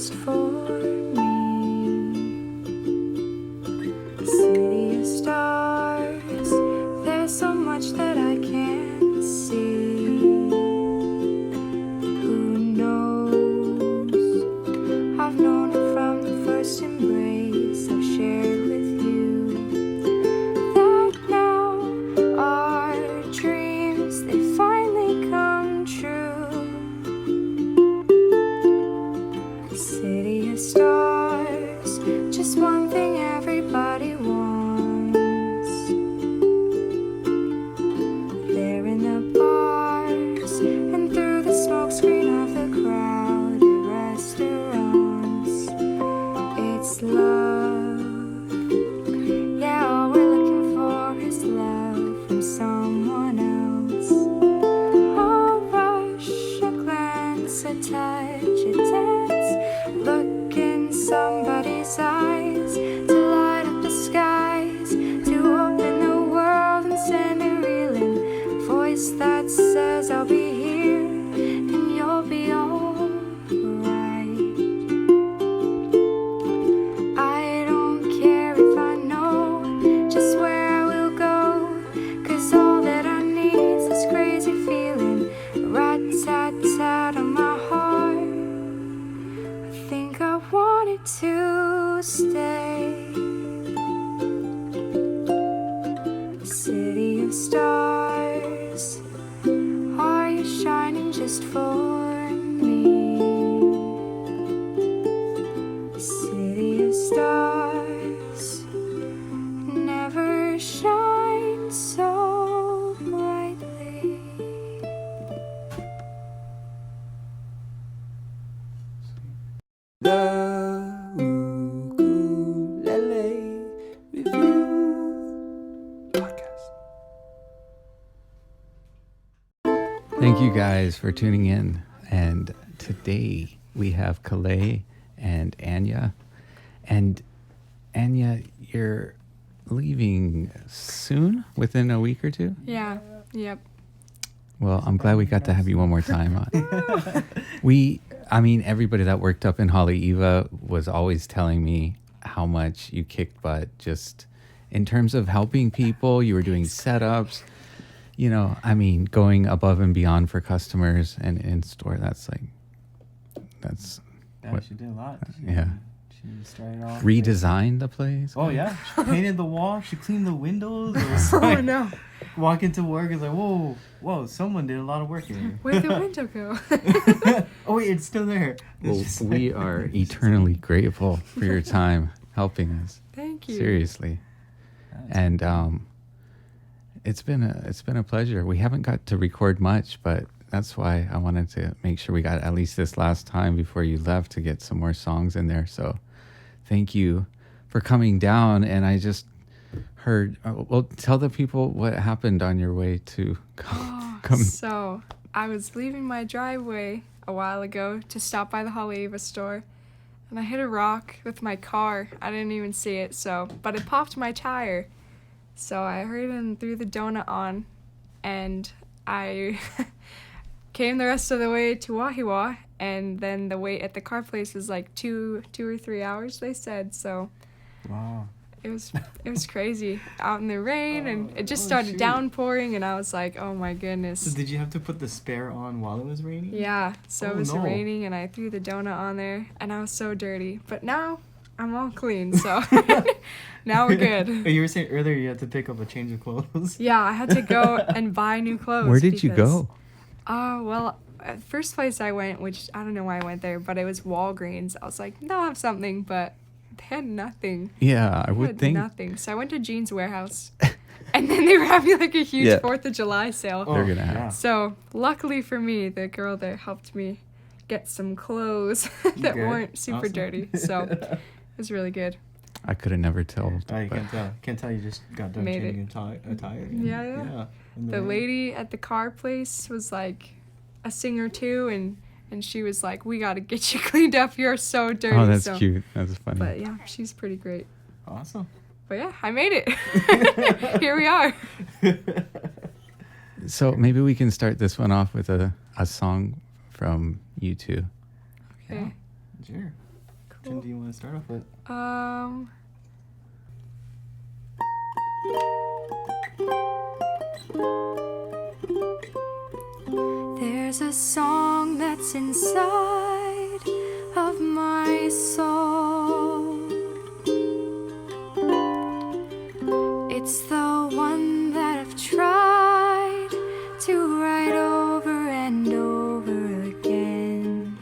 just for me. A city of stars, there's so much that I can't see. Who knows? I've known it from the first embrace I've shared with you, that now our dreams, they finally come true. A city of stars, just one thing everybody wants. There in the bars and through the smokescreen of the crowded restaurants, it's love. Yeah, all we're looking for is love from someone else. A rush, a glance, a touch, a dance. Look in somebody's eyes to light up the skies, to open the world and send it reeling. Voice that says I'll be here and you'll be alright. I don't care if I know just where I will go, 'cause all that I need is this crazy feeling, rat-tat-tat on my heart. I think I want it to stay. City of stars, are you shining just for me? City of stars, never shine so brightly. The Ukulele Review Podcast. Thank you guys for tuning in. And today we have Kalei and Anya. And Anya, you're leaving soon, within a week or two? Yeah, yep. Well, I'm glad we got to have you one more time on. Everybody that worked up in Haleiwa was always telling me how much you kicked butt just in terms of helping people. You were doing setups, going above and beyond for customers and in store. Yeah, she did a lot. She started off Redesigned the place. Oh yeah, she painted the wall. She cleaned the windows. It was like, no. walk into work, it's like, whoa, someone did a lot of work here. Where'd the window go? Oh wait, it's still there. Well, we are eternally grateful for your time helping us. Thank you. Seriously. And it's been a pleasure. We haven't got to record much, but that's why I wanted to make sure we got at least this last time before you left to get some more songs in there. So thank you for coming down. And I just heard, tell the people what happened on your way to come. So I was leaving my driveway a while ago to stop by the Haleiwa store, and I hit a rock with my car. I didn't even see it, but it popped my tire. So I hurried and threw the donut on, and I came the rest of the way to Wahiwa, and then the wait at the car place was like 2 or 3 hours, they said. So Wow. it was crazy out in the rain, and it just started downpouring, and I was like, oh my goodness. So did you have to put the spare on while it was raining? Yeah, so it was no. raining, and I threw the donut on there, and I was so dirty. But now I'm all clean, so now we're good. You were saying earlier you had to pick up a change of clothes. Yeah, I had to go and buy new clothes. Where did you go? First place I went, which I don't know why I went there, but it was Walgreens. I was like, they'll have something, but they had nothing. Yeah, I would think. Nothing. So I went to Jean's Warehouse, and then they were having like a huge 4th of July sale. They're gonna have. Yeah. So luckily for me, the girl there helped me get some clothes that weren't super dirty. So it was really good. I could have never told. You can't tell. Can't tell you just got done Made changing a tire. Yeah. The lady at the car place was like a singer too, and she was like, we got to get you cleaned up. You're so dirty. Oh, that's cute. That's funny. But yeah, she's pretty great. Awesome. But yeah, I made it. Here we are. So maybe we can start this one off with a song from you two. Okay. Sure. one do you want to start off with? There's a song that's inside of my soul. It's the one that I've tried to write over and over again.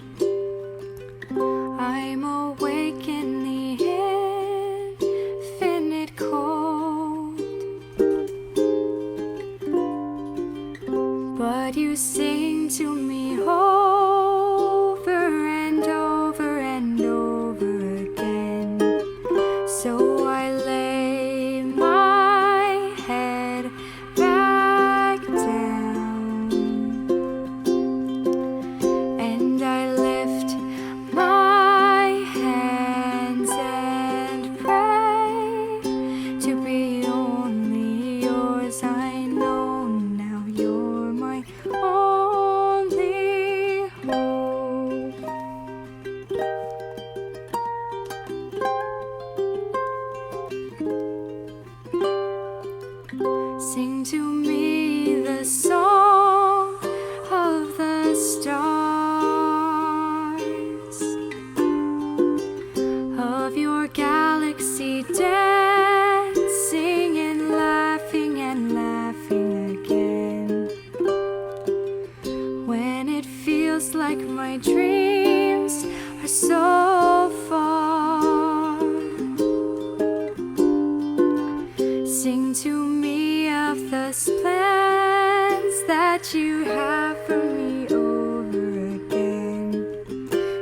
I'm awake in the infinite cold, but you sing to me over and over and over again. So I lay my head back down and I lift my hands and pray to be only yours. I know now you're my only hope. Sing to me the song of the stars, of your galaxy dancing and laughing again. When it feels like my dreams are so far, sing to me of the plans that you have for me over again.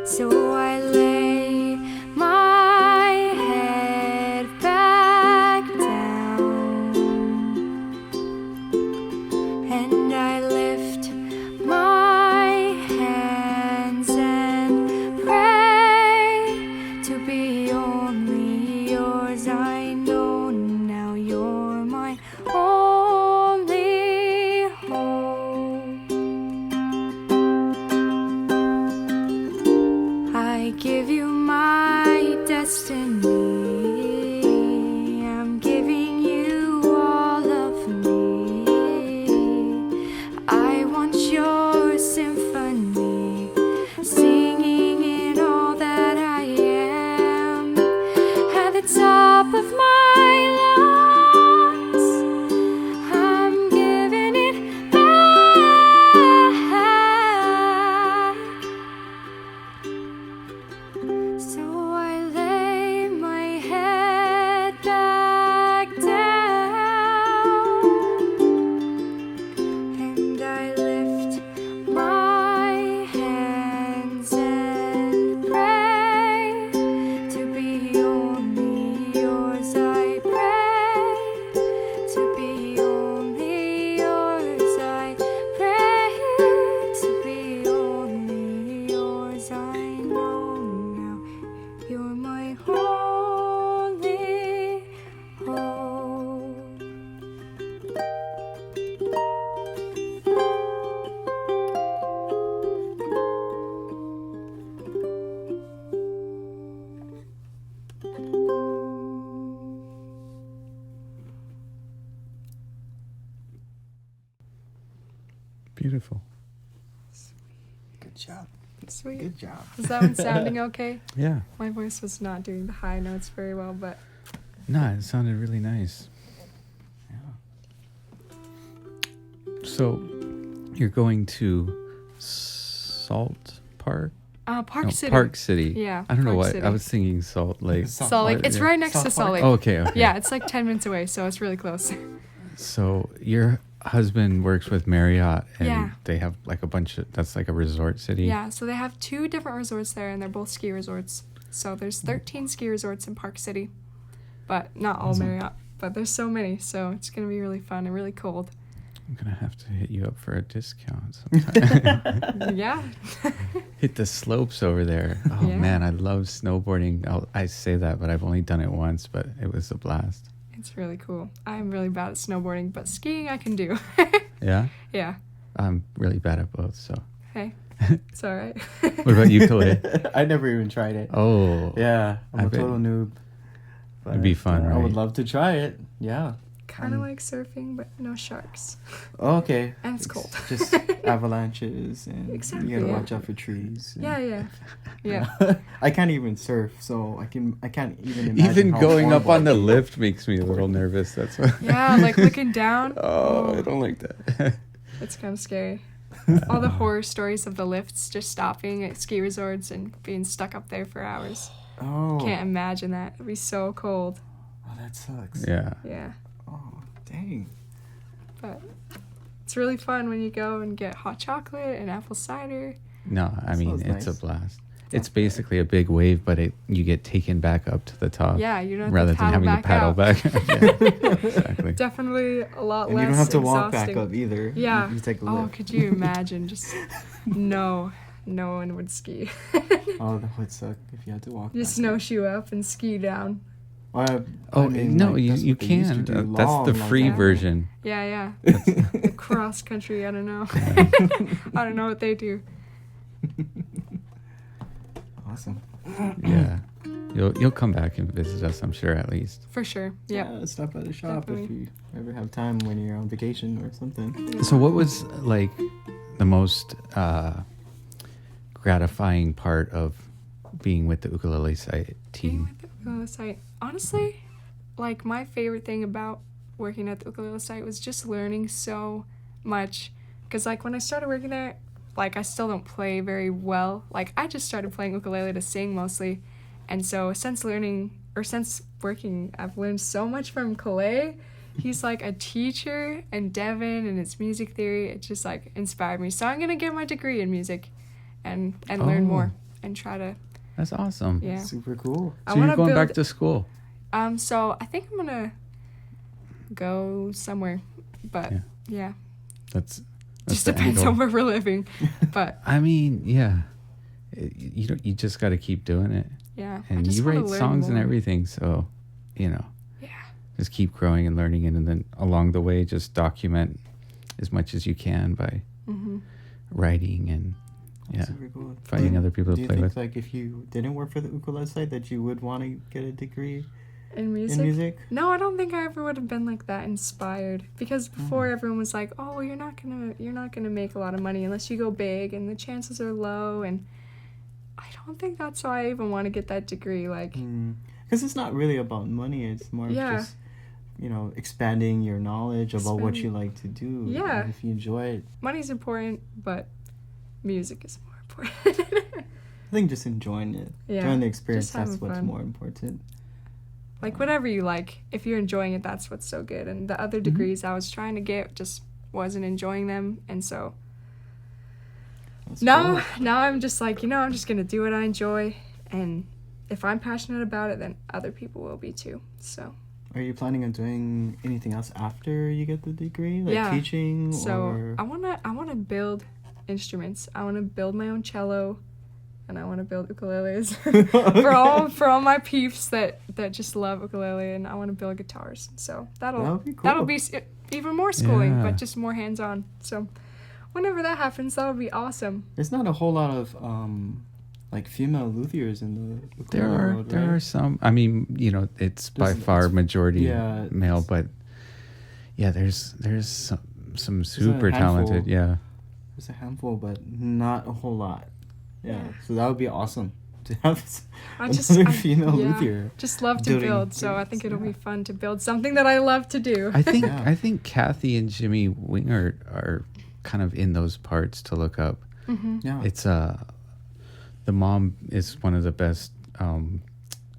So I lay my head back down and I lift my hands and pray to be only yours. I know now you're my only hope. I give you my destiny. I'm giving you all of me. I want your symphony, singing in all that I am. At the top of my lungs, I'm giving it back. So I lay my head back down and I lift my hands and pray to be only yours. I pray to be only yours. I pray to be only yours. I know now you're my only hope. Beautiful. Good job. Sweet. Good job. Is that one sounding okay? Yeah. My voice was not doing the high notes very well, but No, it sounded really nice. Yeah. So, you're going to Salt Park? Park No, City. Park City. Yeah, I don't know Park what. City. I was thinking Salt Lake. Salt Lake. It's Yeah. right next to South Salt Park? Lake. Oh, okay. Yeah, it's like 10 minutes away, so it's really close. So your husband works with Marriott, and Yeah. they have like a bunch of. That's like a resort city. Yeah, so they have 2 different resorts there, and they're both ski resorts. So there's 13 ski resorts in Park City, but not all Awesome. Marriott. But there's so many, so it's gonna be really fun and really cold. I'm gonna have to hit you up for a discount sometime. Yeah. Hit the slopes over there. Oh Yeah. man, I love snowboarding. I say that, but I've only done it once, but it was a blast. It's really cool. I'm really bad at snowboarding, but skiing I can do. Yeah, Yeah. I'm really bad at both. So, Okay. It's all right. What about ukulele? I never even tried it. Oh, Yeah, I'm I a bet total noob. it'd be fun, I would right? love to try it. Yeah. Kind of like surfing, but no sharks. Oh, okay. And it's cold. Just avalanches, and Exactly, you gotta yeah. watch out for trees. and- Yeah. Yeah. I can't even surf, so I can't even imagine Even how going up horrible on the it'd be. lift makes me a little nervous. That's why. Yeah, like looking down. Oh, I don't like that. It's kind of scary. All the horror stories of the lifts just stopping at ski resorts and being stuck up there for hours. Oh. Can't imagine that. It'd be so cold. Oh, that sucks. Yeah. Yeah. Oh, dang. But it's really fun when you go and get hot chocolate and apple cider. No, I mean Sounds it's nice. a blast. It's basically a big wave, but you get taken back up to the top. Yeah, you don't have rather to than having to paddle out. back. Yeah, exactly. Definitely a lot And less you don't have to walk exhausting. back up either. Yeah. You take a Oh, lift. could you imagine? Just no one would ski. Oh, that would suck if you had to walk You back. snowshoe up and ski down. I Oh mean, no, like, that's you what they used to can. do That's long, the long free time ago. version. Yeah. The cross country, I don't know. I don't know what they do. Awesome. Yeah, you'll come back and visit us, I'm sure, at least. For sure. Yep. Yeah, stop at the shop if Definitely. you ever have time when you're on vacation or something. So, what was like the most gratifying part of being with the ukulele site Being team? with the ukulele site. Honestly, like my favorite thing about working at the ukulele site was just learning so much. Because like when I started working there, like I still don't play very well. Like I just started playing ukulele to sing mostly. And so since working, I've learned so much from Kalei. He's like a teacher, and Devin and his music theory, it just like inspired me. So I'm gonna get my degree in music and learn Oh. more and try to That's awesome. yeah. Super cool. I So you're wanna going back build- to school. So I think I'm gonna go somewhere, but Yeah. yeah, That's just the end depends goal. on where we're living. But I mean, yeah, you just got to keep doing it, yeah, I and just you wanna write learn songs and more. everything. So, Yeah, just keep growing and learning it, and then along the way, just document as much as you can by mm-hmm. writing and yeah, Super cool. finding other people Do to you play think with. like if you didn't work for the ukulele site that you would want to get a degree In music. in music? No, I don't think I ever would have been like that inspired because before everyone was like, "Oh, well, you're not gonna make a lot of money unless you go big, and the chances are low." And I don't think that's why I even want to get that degree. Like, Because it's not really about money. It's more of Yeah. just, expanding your knowledge about what you Expanding. like to do. Yeah. And if you enjoy it, money's important, but music is more important. I think just enjoying it. Yeah, Enjoying the experience, just that's having what's fun. more important. Like whatever you like, if you're enjoying it, that's what's so good. And the other degrees I was trying to get just wasn't enjoying them, and so That's now cool. I'm just like, I'm just gonna do what I enjoy, and if I'm passionate about it, then other people will be too. So Are you planning on doing anything else after you get the degree? Like Yeah. teaching so or... I wanna build instruments. I wanna build my own cello, and I wanna build ukuleles for all my peeps that just love ukulele, and I wanna build guitars. So that'll be cool. be even more schooling, Yeah. but just more hands on. So whenever that happens, that'll be awesome. There's not a whole lot of like female luthiers in the There ukulele are world, there right? are some. I mean, it's by There's- far it's- majority yeah, male, it's- but yeah, there's some a super talented. handful. Yeah, There's a handful, but not a whole lot. Yeah, Yeah. so that would be awesome to have I female yeah, luthier. just love to building build, so I things, think it'll yeah. be fun to build something that I love to do. Yeah. I think Kathy and Jimmy Wingert are kind of in those parts to look up. Yeah, It's the mom is one of the best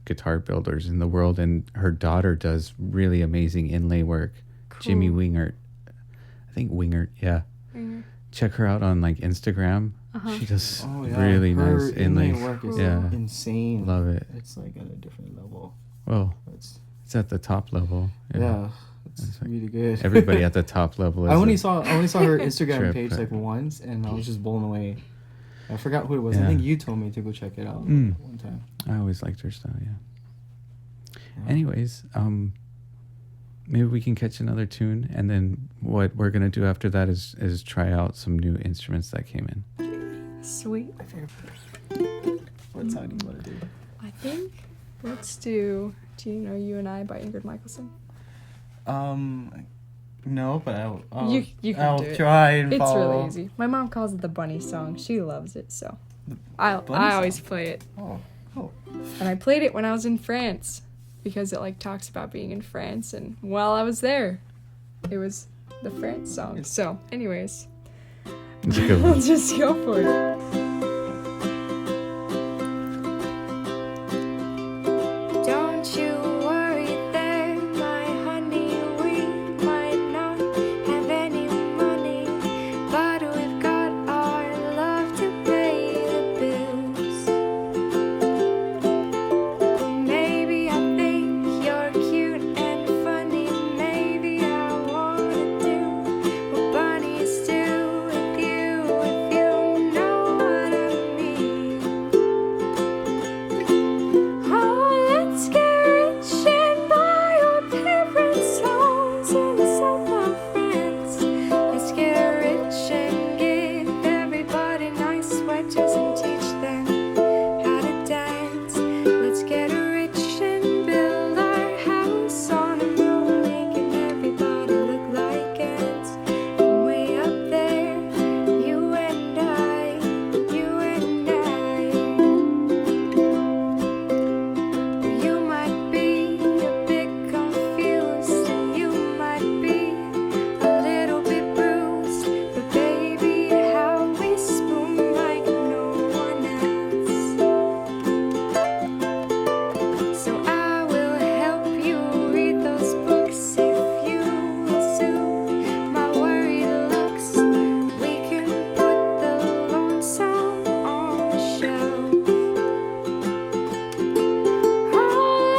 guitar builders in the world, and her daughter does really amazing inlay work. Jimmy Cool. Wingert, I think Wingert, yeah. Mhm. Check her out on like Instagram. Uh-huh. She does Oh, yeah. really Her nice inlay inlay. work is Yeah. insane. Love it. It's like at a different level. Well, It's it's at the top level. yeah, it's It's like really good. Everybody at the top level. Is I only a- saw her Instagram Trip, page but- like once, and I was just blown away. I forgot who it was. I Yeah. think you told me to go check it out Mm. one time. I always liked her style. Yeah. Yeah. Anyways, maybe we can catch another tune, and then what we're gonna do after that is try out some new instruments that came in. Sweet. My favorite verse. What song do you want to do? I think let's do you know You and I by Ingrid Michaelson? No, but I'll You can I'll do it. try and It's follow. really easy. My mom calls it the bunny song. She loves it, so I bunny always song? play it. Oh. And I played it when I was in France because it like talks about being in France, and while I was there, it was the France song. So, anyways, It's a good I'll one. just go for it. Don't you worry there, my honey. We might not have any money, but we've got our love to pay the bills. Maybe I think you're cute and funny. Maybe I wanna do what bunnies do with you, if you know what I mean. Oh, let's get rich and buy our parents' homes in the south of France. Let's get rich and give everybody nice sweaters and teach them how to dance. Let's get rich and build our house on a mountain, making everybody look like ants. And way up there, you and I, you and I. You might be a bit confused, and you might be a little bit bruised, but baby, how we spoon like no one else. So I will help you read those books if you will soothe my worried looks. We can put the lonesome on the shelf. Oh,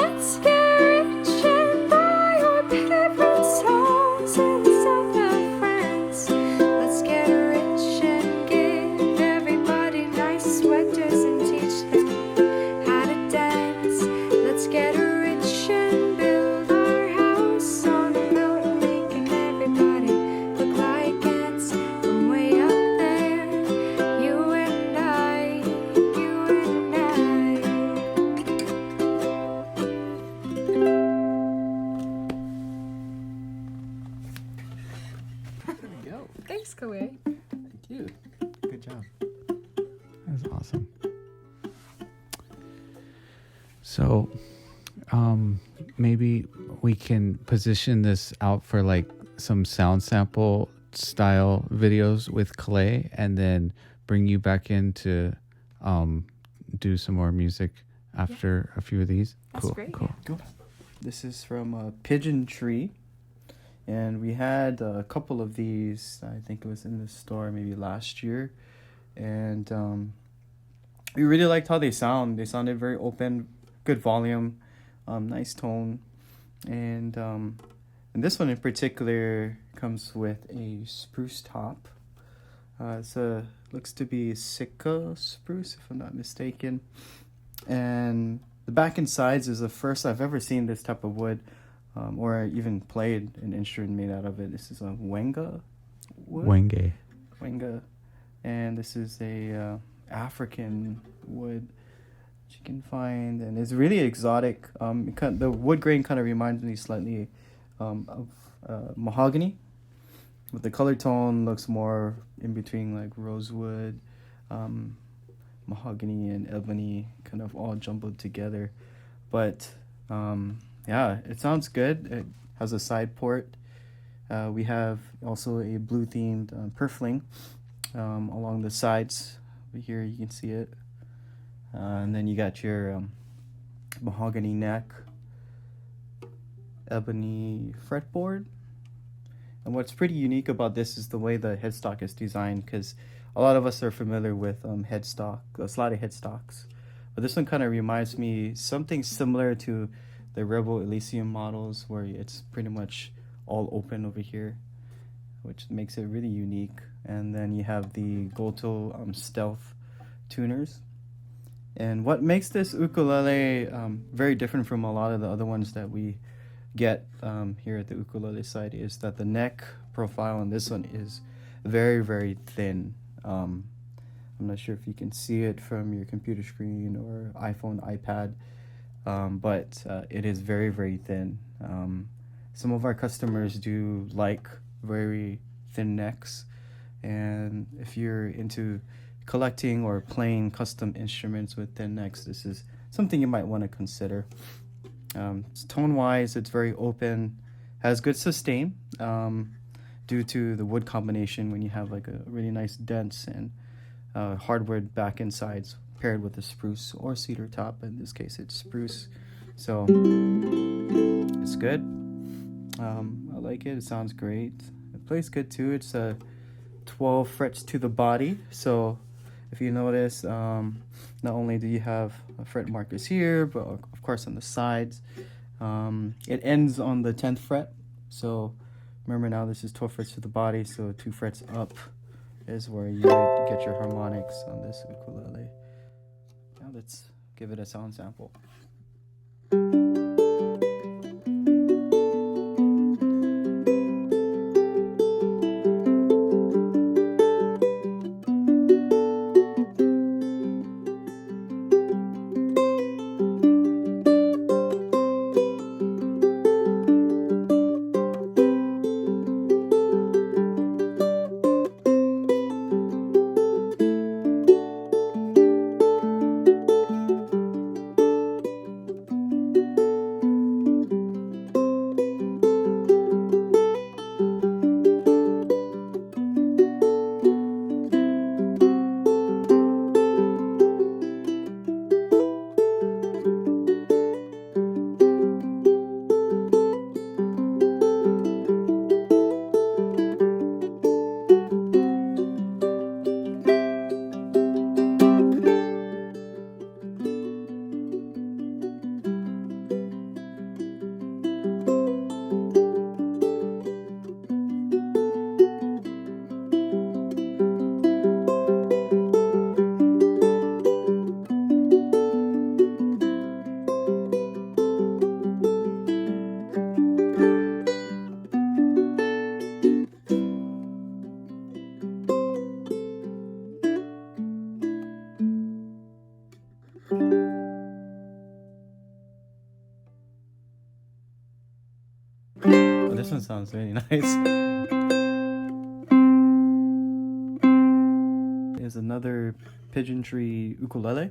let's get rich and buy our parents' homes in the south of France. Let's get rich and give everybody nice sweaters and teach them how to dance. Let's get rich and build our house on a mountain, making everybody look like ants. From way up there, you and I, you and I. There we go. Thanks, Kalei. Thank you. Good job. That's awesome. So, maybe we can position this out for like some sound sample style videos with Kalei, and then bring you back in to do some more music after a few of these. That's Cool, great. cool. Cool. This is from Pigeon Tree, and we had a couple of these. I think it was in the store maybe last year, and we really liked how they sound. They sounded very open, good volume, nice tone, and this one in particular comes with a spruce top. It's looks to be Sitka spruce, if I'm not mistaken, and the back and sides is the first I've ever seen this type of wood, or even played an instrument made out of it. This is a Wenga wood. Wenge. Wenga, and this is a African wood that you can find, and it's really exotic. The wood grain kind of reminds me slightly of mahogany, but the color tone looks more in between like rosewood, mahogany, and ebony, kind of all jumbled together. But yeah, it sounds good. It has a side port. We have also a blue themed purfling along the sides. Over here you can see it, and then you got your mahogany neck, ebony fretboard. And what's pretty unique about this is the way the headstock is designed, because a lot of us are familiar with slotted headstocks, but this one kind of reminds me something similar to the Rebel Elysium models, where it's pretty much all open over here, which makes it really unique. And then you have the Goto Stealth tuners. And what makes this ukulele very different from a lot of the other ones that we get here at the ukulele site is that the neck profile on this one is very, very thin. I'm I'm not sure if you can see it from your computer screen or iPhone, iPad, but it is very, very thin. Some of our customers do like very thin necks, and if you're into collecting or playing custom instruments with thin necks, this is something you might want to consider. Tone-wise, it's very open, has good sustain due to the wood combination when you have like a really nice dense and hardwood back and sides paired with a spruce or cedar top. In this case, it's spruce, so it's good. I like it. It sounds great. It plays good too. It's 12 frets to the body, so if you notice, not only do you have fret markers here, but of course on the sides. It ends on the 10th fret, so remember now this is 12 frets to the body, so 2 frets up is where you would get your harmonics on this ukulele. Now let's give it a sound sample. Oh, this one sounds really nice. Is another pigeon tree ukulele,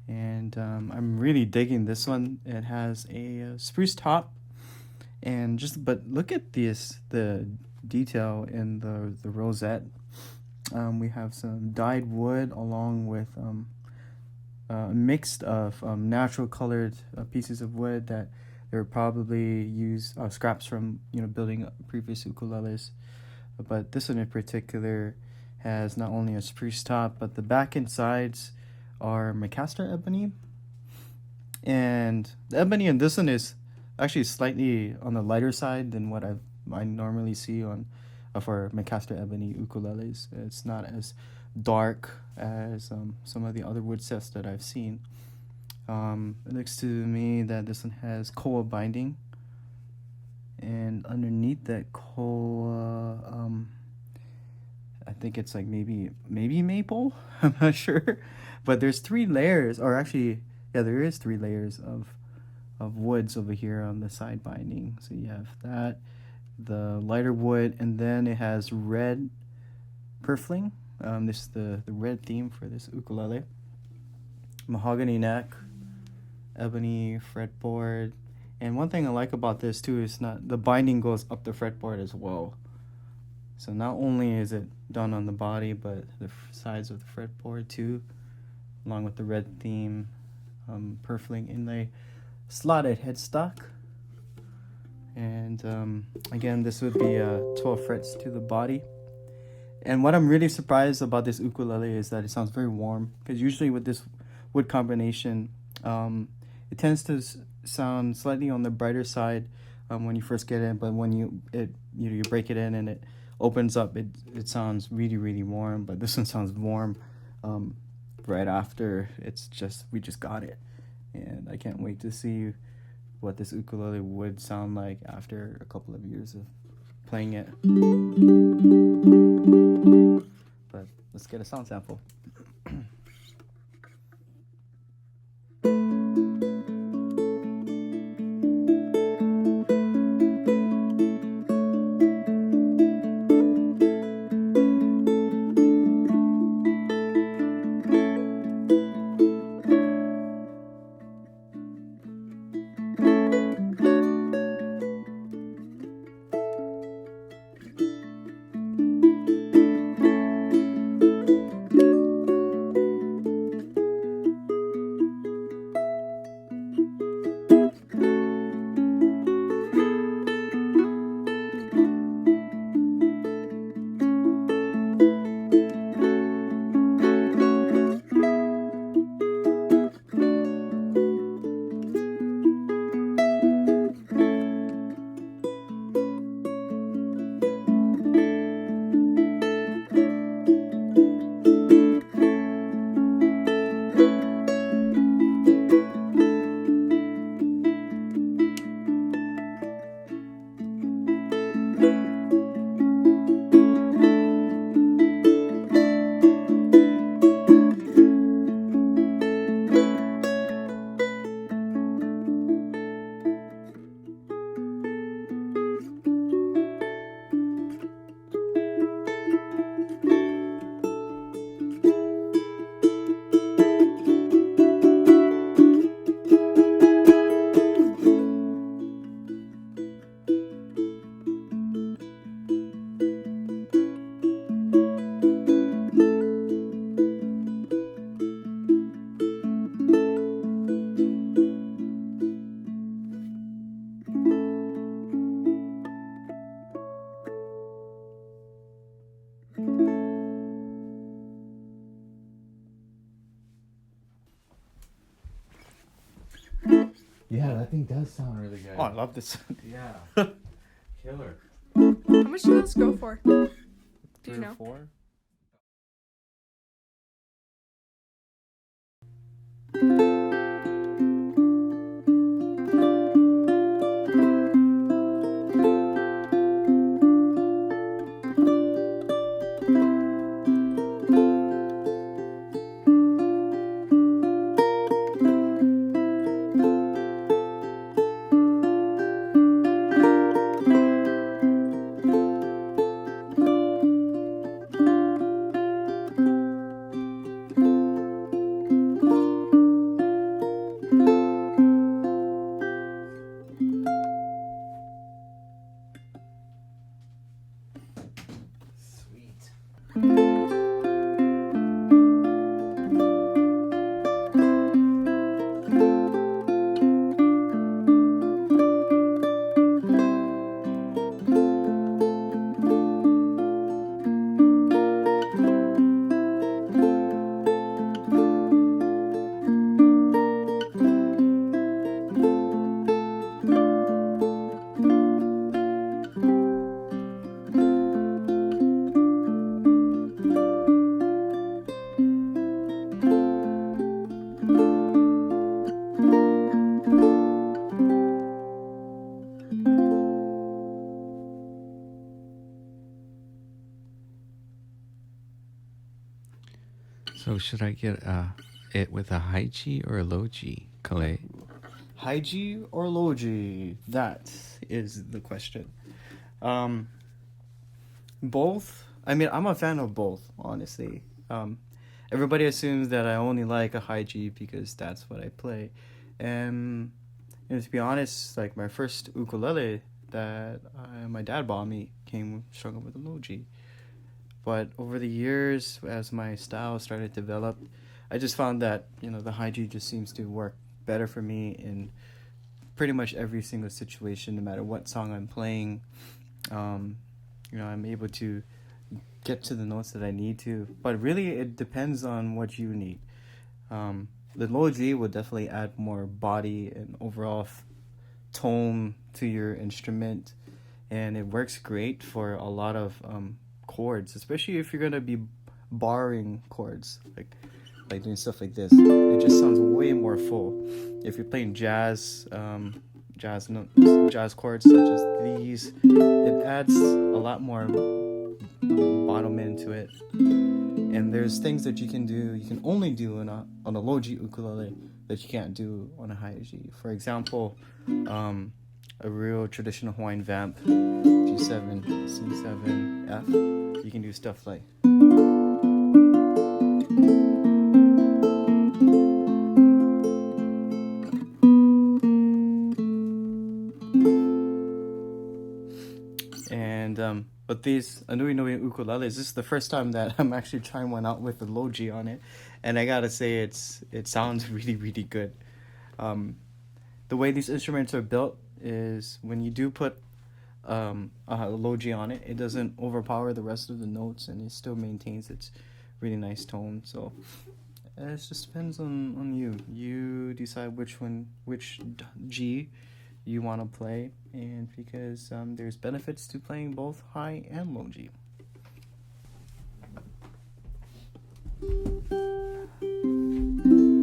and I'm really digging this one. It has a spruce top, and but look at the detail in the rosette. We have some dyed wood along with mixed of natural colored pieces of wood that they were probably used scraps from building previous ukuleles. But this one in particular has not only a spruce top, but the back and sides are Macaster ebony. And the ebony in this one is actually slightly on the lighter side than what I normally see on for Macaster ebony ukuleles. It's not as dark as some of the other wood sets that I've seen. It looks to me that this one has koa binding, and underneath that koa, I think it's like maybe maple. I'm not sure, but there's 3 layers, or actually, yeah, there is 3 layers of woods over here on the side binding. So you have that, the lighter wood, and then it has red purfling. This is the red theme for this ukulele. Mahogany neck, ebony fretboard, and one thing I like about this too is the binding goes up the fretboard as well. So not only is it done on the body, but the sides of the fretboard too, along with the red theme, purfling inlay, slotted headstock. And again, this would be 12 frets to the body. And what I'm really surprised about this ukulele is that it sounds very warm, because usually with this wood combination, it tends to sound slightly on the brighter side when you first get in, but when you break it in and it opens up, it sounds really, really warm. But this one sounds warm right after we just got it, and I can't wait to see what this ukulele would sound like after a couple of years of playing it. But let's get a sound sample. Yeah, that thing does sound really good. Oh, I love this. Yeah. Killer. How much do those go for? Do you 3 or know? 4. Sweet. So should I get it with a high G or a low G, Kalei? High G or low G? That is the question. Both. I mean, I'm a fan of both, honestly. Everybody assumes that I only like a high G because that's what I play. And, to be honest, like my first ukulele that my dad bought me came strung with a low G. But over the years, as my style started to develop, I just found that the high G just seems to work better for me in pretty much every single situation, no matter what song I'm playing. I'm able to get to the notes that I need to. But really, it depends on what you need. The low G will definitely add more body and overall tone to your instrument, and it works great for a lot of chords, especially if you're gonna be barring chords, like doing stuff like this. It just sounds way more full. If you're playing jazz chords such as these, it adds a lot more bottom end to it. And there's things that you can only do on a low G ukulele that you can't do on a high G. For example, a real traditional Hawaiian vamp, G7, C7, F, you can do stuff like. And but these Anui Nui ukuleles, this is the first time that I'm actually trying one out with the low G on it, and I gotta say it sounds really, really good. The way these instruments are built is when you do put a low G on it, it doesn't overpower the rest of the notes, and it still maintains its really nice tone. So it just depends on you. You decide which G you want to play, and because there's benefits to playing both high and low G.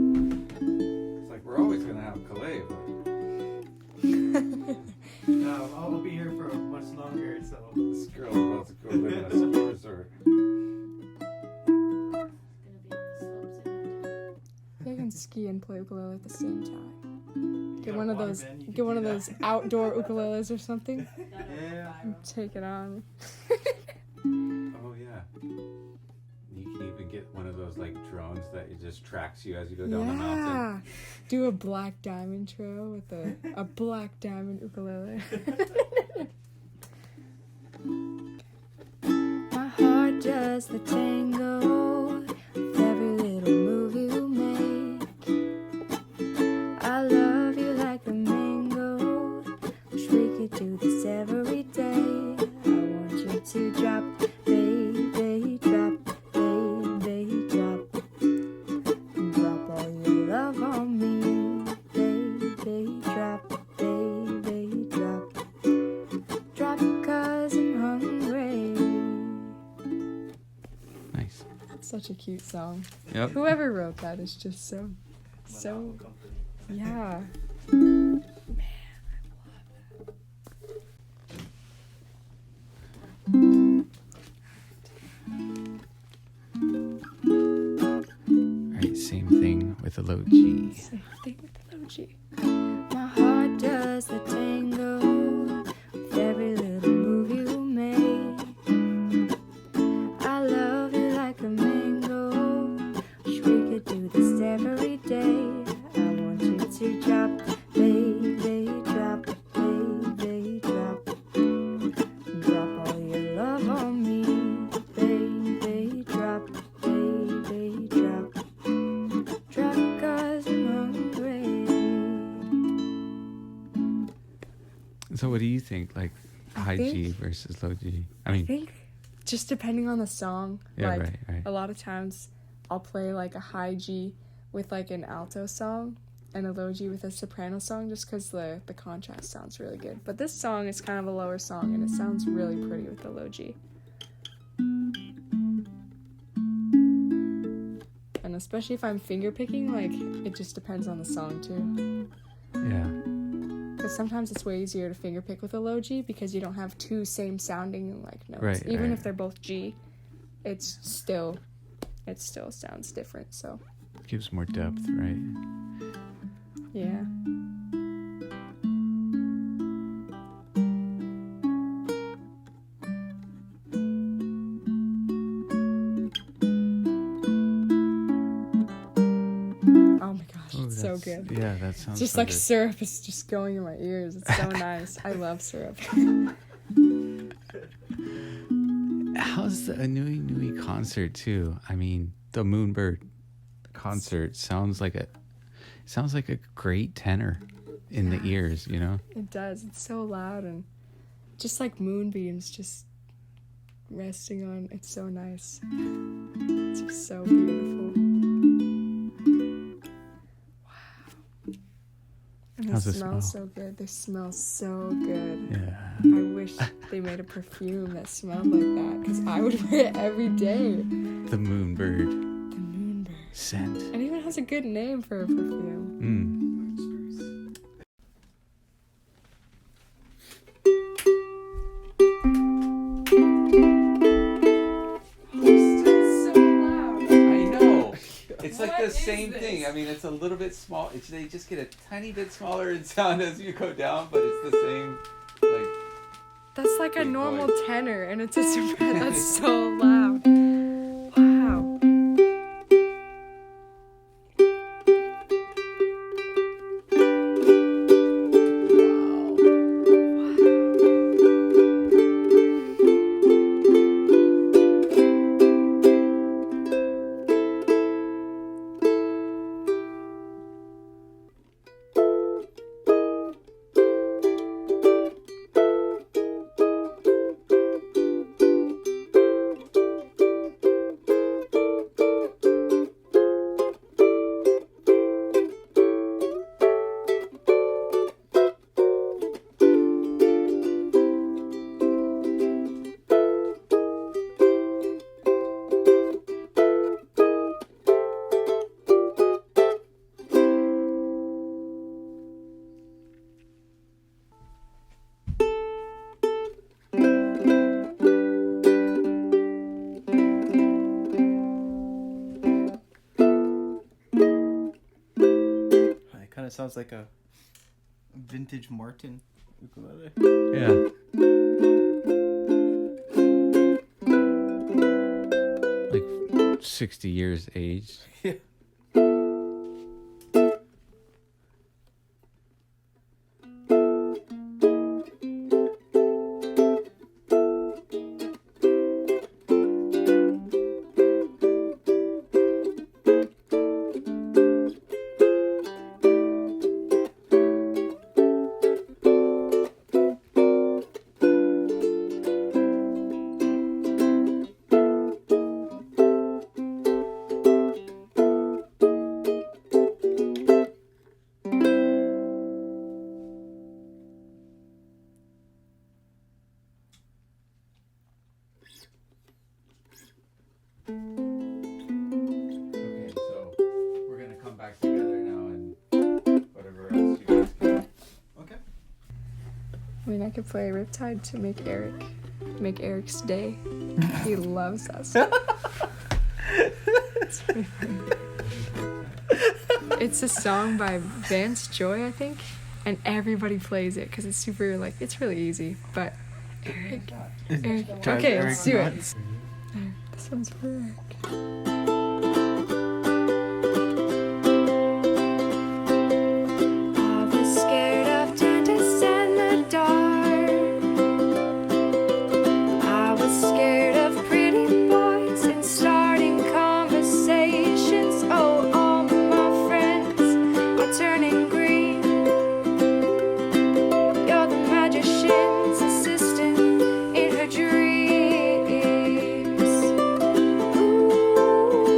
It's like we're always gonna have Kalei, but No, I'll be here for much longer, so. this girl's about to go live in a ski resort. They can ski and play ukulele at the same time. Get got one a of water those. bend, you can Get one do of that. those outdoor ukuleles or something. Yeah. And take it on. Oh yeah. You can even get one of those like drones that it just tracks you as you go down the mountain. Yeah. Do a black diamond trail with a black diamond ukulele. My heart does the tango with every little move you make. I love you like a mango. Wish we could do this every day. I want you to drop, baby, drop, baby, drop. Drop all your love on me, baby, drop, baby, drop. Drop 'cause I'm hungry. Nice. Such a cute song. Yep. Whoever wrote that is just so, yeah. Alright, same thing with the low G. Same thing with the low G. My heart does the tango with every little move you make. I love you like a mango. Wish we could do this every day. I want you to drop, baby, drop, baby, drop. Drop all your love on me, baby, drop, baby, drop. Drop 'cause I'm hungry. So what do you think? Like high G think- versus low G? I I mean, think just depending on the song. yeah, like right. a lot of times I'll play like a high G with like an alto song and a low G with a soprano song just because the contrast sounds really good. But this song is kind of a lower song and it sounds really pretty with the low G. And especially if I'm finger picking, like it just depends on the song too. Yeah. Because sometimes it's way easier to finger pick with a low G because you don't have two same sounding like notes. Right, Even right. if they're both G, it still sounds different. So Gives more depth, right? yeah. Oh my gosh, Oh, it's so that's- good. Yeah, that sounds It's just so like good. syrup is just going in my ears. It's so nice. I love syrup. How's the Anui Nui concert too? I mean, the Moonbird concert sounds like a great tenor in the ears, you know? It does. It's so loud and just like moonbeams just resting on. It's so nice. It's just so beautiful. Wow. And they How's it smell smell? so good. They smell so good. Yeah. I wish they made a perfume that smelled like that because I would wear it every day. The Moonbird The Moonbird. scent. And it even has a good name for a perfume. Mm. It's so It's like What the is same this? thing. I mean, it's a little bit small. They just get a tiny bit smaller in sound as you go down, but it's the same. Like, That's like a Big normal voice. tenor, and it's a soprano. That's so loud. Wow. It kind of sounds like a vintage Martin ukulele. yeah. Like 60 years aged. Yeah. Okay, so we're gonna come back together now and whatever else you guys can. Okay. I mean, I could play Riptide to make Eric's day. He loves that song. It's pretty funny. It's a song by Vance Joy, I think, and everybody plays it because it's super, like, it's really easy. But Eric, Try okay, Eric let's do it. Nuts. This one's for Eric. I was scared of dentists and the dark. I was scared of pretty boys and starting conversations. Oh, all my friends are turning green. You're the magician's assistant in her dreams. Ooh.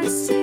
the sea.